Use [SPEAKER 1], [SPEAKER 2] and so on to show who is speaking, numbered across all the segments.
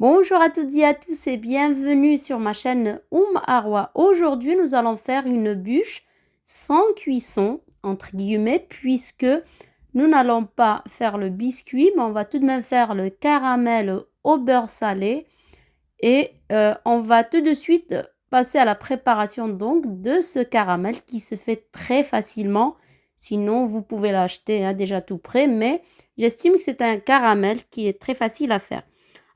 [SPEAKER 1] Bonjour à toutes et à tous et bienvenue sur ma chaîne Arwa. Aujourd'hui, nous allons faire une bûche sans cuisson, entre guillemets, puisque nous n'allons pas faire le biscuit, mais on va tout de même faire le caramel au beurre salé. Et on va tout de suite passer à la préparation donc de ce caramel qui se fait très facilement. Sinon, vous pouvez l'acheter déjà tout prêt, mais j'estime que c'est un caramel qui est très facile à faire.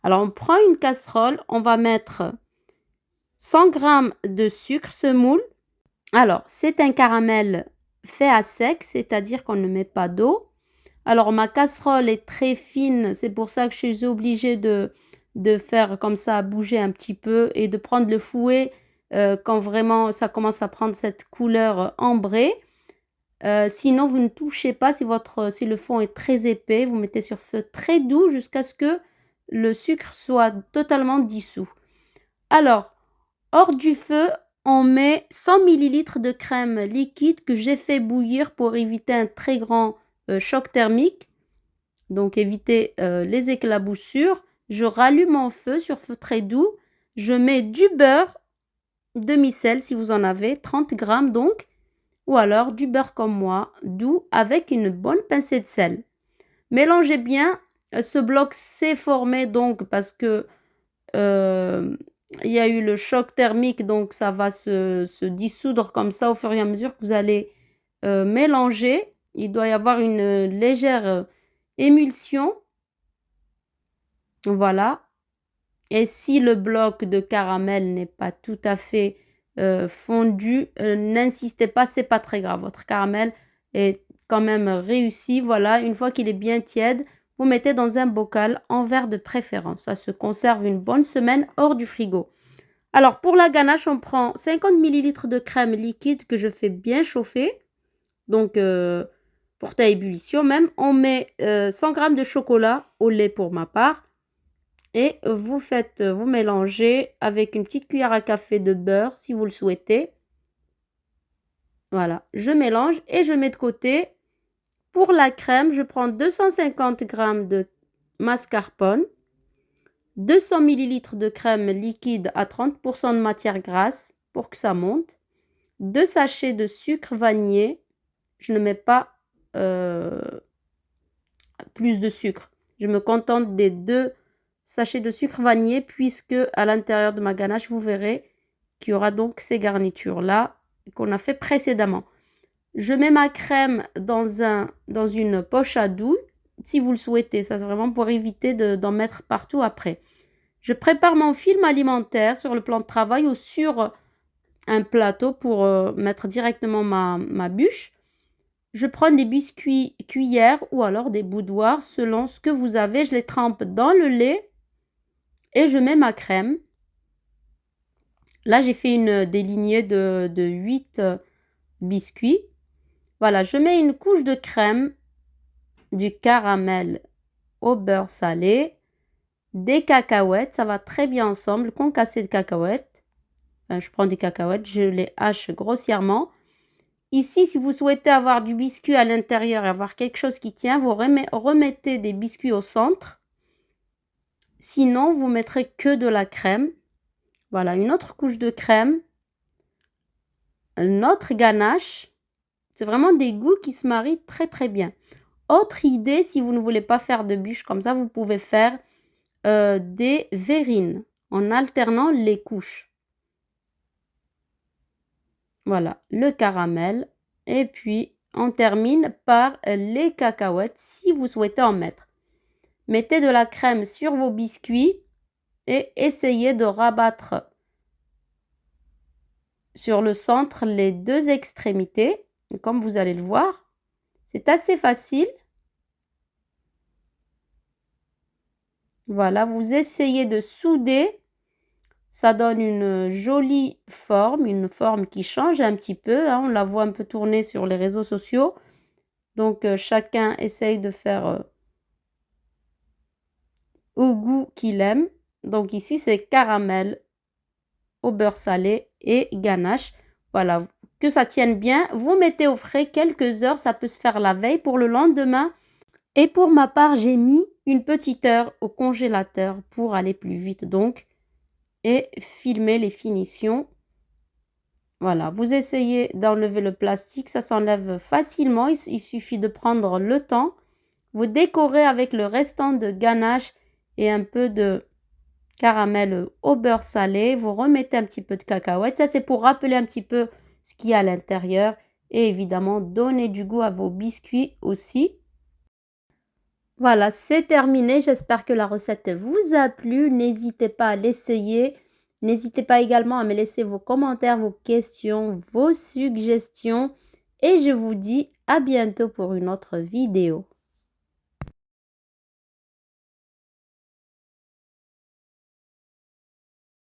[SPEAKER 1] Alors, on prend une casserole, on va mettre 100 g de sucre semoule. Alors, c'est un caramel fait à sec, c'est-à-dire qu'on ne met pas d'eau. Alors, ma casserole est très fine, c'est pour ça que je suis obligée de faire comme ça, bouger un petit peu et de prendre le fouet quand vraiment ça commence à prendre cette couleur ambrée. Sinon, vous ne touchez pas si le fond est très épais. Vous mettez sur feu très doux jusqu'à ce que le sucre soit totalement dissous. Alors, hors du feu, on met 100 ml de crème liquide que j'ai fait bouillir pour éviter un très grand choc thermique. Donc, éviter les éclaboussures. Je rallume mon feu sur feu très doux. Je mets du beurre demi-sel si vous en avez, 30 g donc. Ou alors du beurre comme moi, doux, avec une bonne pincée de sel. Mélangez bien. Ce bloc s'est formé donc parce que il y a eu le choc thermique, donc ça va se dissoudre comme ça au fur et à mesure que vous allez mélanger. Il doit y avoir une légère émulsion. Voilà. Et si le bloc de caramel n'est pas tout à fait fondu, n'insistez pas, c'est pas très grave. Votre caramel est quand même réussi. Voilà, une fois qu'il est bien tiède, vous mettez dans un bocal en verre de préférence. Ça se conserve une bonne semaine hors du frigo. Alors pour la ganache, on prend 50 ml de crème liquide que je fais bien chauffer. Donc portée à ébullition même. On met 100 g de chocolat au lait pour ma part. Et vous mélangez avec une petite cuillère à café de beurre si vous le souhaitez. Voilà, je mélange et je mets de côté. Pour la crème, je prends 250 g de mascarpone, 200 ml de crème liquide à 30% de matière grasse pour que ça monte, 2 sachets de sucre vanillé. Je ne mets pas plus de sucre. Je me contente des 2 sachets de sucre vanillé puisque à l'intérieur de ma ganache, vous verrez qu'il y aura donc ces garnitures-là qu'on a fait précédemment. Je mets ma crème dans une poche à doux si vous le souhaitez. Ça, c'est vraiment pour éviter d'en mettre partout après. Je prépare mon film alimentaire sur le plan de travail ou sur un plateau pour mettre directement ma bûche. Je prends des biscuits cuillères ou alors des boudoirs selon ce que vous avez. Je les trempe dans le lait et je mets ma crème. Là, j'ai fait des lignées de 8 biscuits. Voilà, je mets une couche de crème, du caramel au beurre salé, des cacahuètes. Ça va très bien ensemble, concassé de cacahuètes. Enfin, je prends des cacahuètes, je les hache grossièrement. Ici, si vous souhaitez avoir du biscuit à l'intérieur et avoir quelque chose qui tient, vous remettez des biscuits au centre. Sinon, vous mettrez que de la crème. Voilà, une autre couche de crème. Notre ganache. C'est vraiment des goûts qui se marient très très bien. Autre idée, si vous ne voulez pas faire de bûche comme ça, vous pouvez faire des verrines en alternant les couches. Voilà, le caramel. Et puis, on termine par les cacahuètes si vous souhaitez en mettre. Mettez de la crème sur vos biscuits et essayez de rabattre sur le centre les 2 extrémités. Et comme vous allez le voir, c'est assez facile. Voilà, vous essayez de souder. Ça donne une jolie forme, une forme qui change un petit peu. On la voit un peu tourner sur les réseaux sociaux. Donc, chacun essaye de faire au goût qu'il aime. Donc, ici, c'est caramel au beurre salé et ganache. Voilà, que ça tienne bien. Vous mettez au frais quelques heures. Ça peut se faire la veille pour le lendemain. Et pour ma part, j'ai mis une petite heure au congélateur pour aller plus vite donc et filmer les finitions. Voilà, vous essayez d'enlever le plastique, ça s'enlève facilement, il suffit de prendre le temps. Vous décorez avec le restant de ganache et un peu de caramel au beurre salé. Vous remettez un petit peu de cacahuètes. Ça, c'est pour rappeler un petit peu ce qu'il y a à l'intérieur. Et évidemment, donner du goût à vos biscuits aussi. Voilà, c'est terminé. J'espère que la recette vous a plu. N'hésitez pas à l'essayer. N'hésitez pas également à me laisser vos commentaires, vos questions, vos suggestions. Et je vous dis à bientôt pour une autre vidéo.